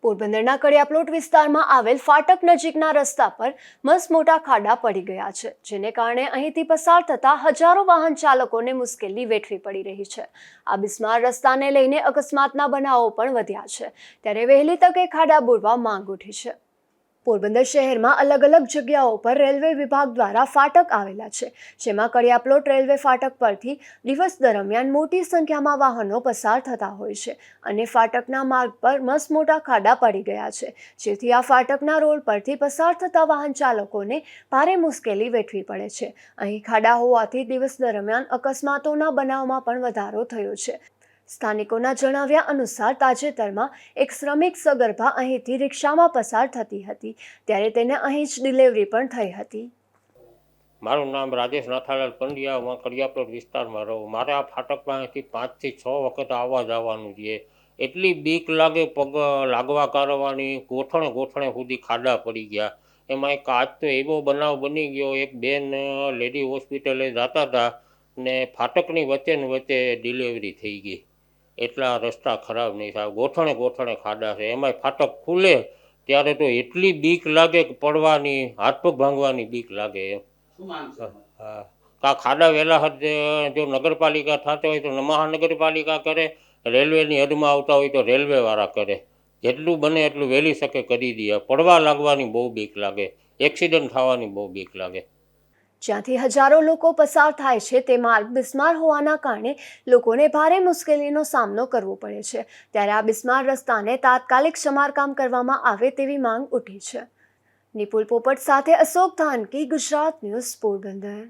પોરબંદરના કડિયાપ્લોટ વિસ્તારમાં આવેલ ફાટક નજીકના રસ્તા પર મસ્ત મોટા ખાડા પડી ગયા છે, જેને કારણે અહીંથી પસાર થતા હજારો વાહન ચાલકોને મુશ્કેલી વેઠવી પડી રહી છે। આ બિસ્માર રસ્તાને લઈને અકસ્માતના બનાવો પણ વધ્યા છે, ત્યારે વહેલી તકે ખાડા પૂરવા માંગ ઉઠી છે। પોરબંદર શહેરમાં અલગ અલગ જગ્યાઓ પર રેલવે વિભાગ દ્વારા ફાટક આવેલા છે, જેમાં કડિયાપ્લોટ રેલવે ફાટક પરથી દિવસ દરમિયાન મોટી સંખ્યામાં વાહનો પસાર થતા હોય છે અને ફાટકના માર્ગ પર મસ્ત મોટા ખાડા પડી ગયા છે, જેથી આ ફાટકના રોડ પરથી પસાર થતા વાહન ચાલકોને ભારે મુશ્કેલી વેઠવી પડે છે। અહીં ખાડા હોવાથી દિવસ દરમિયાન અકસ્માતોના બનાવમાં પણ વધારો થયો છે। સ્થાનિકોના જણાવ્યા અનુસાર તાજેતરમાં એક શ્રમિક સગર્ભા અહીંથી રિક્ષામાં પસાર થતી હતી, ત્યારે તેને અહીં જ ડિલિવરી પણ થઈ હતી। મારું નામ રાજેશ નાથાલાલ પંડ્યા, હું કડિયાપ્લોટ વિસ્તારમાં રહું। મારે આ ફાટકમાં અહીંથી 5 થી 6 વખત આવવા જવાનું છે। એટલી બીક લાગે, પગ લાગવા કરવાની, ગોઠણે સુધી ખાડા પડી ગયા। એમાં એક આજ તો એવો બનાવ બની ગયો, એક બેન લેડી હોસ્પિટલે જતા હતા ને ફાટકની વચ્ચે ડિલિવરી થઈ ગઈ। એટલા રસ્તા ખરાબ નહીં સાહેબ, ગોઠણે ખાડા છે। એમાંય ફાટક ખુલે ત્યારે તો એટલી બીક લાગે કે પડવાની, હાથ પગ ભાંગવાની બીક લાગે એમ। હા, આ ખાડા વહેલા જો નગરપાલિકા થતો હોય તો મહાનગરપાલિકા કરે, રેલવેની હદમાં આવતા હોય તો રેલવેવાળા કરે। જેટલું બને એટલું વહેલી તકે કરી દે। પડવા લાગવાની બહુ બીક લાગે, એક્સિડન્ટ થવાની બહુ બીક લાગે। જ્યાંથી હજારો લોકો પસાર થાય છે તે માર્ગ બિસ્માર હોવાના કારણે લોકોને ભારે મુશ્કેલીનો સામનો કરવો પડે છે, ત્યારે આ બિસ્માર રસ્તાને તાત્કાલિક સમારકામ કરવામાં આવે તેવી માંગ ઉઠી છે। નિપુલ પોપટ સાથે અશોક ધાનકી, ગુજરાત ન્યૂઝ, પોરબંદર।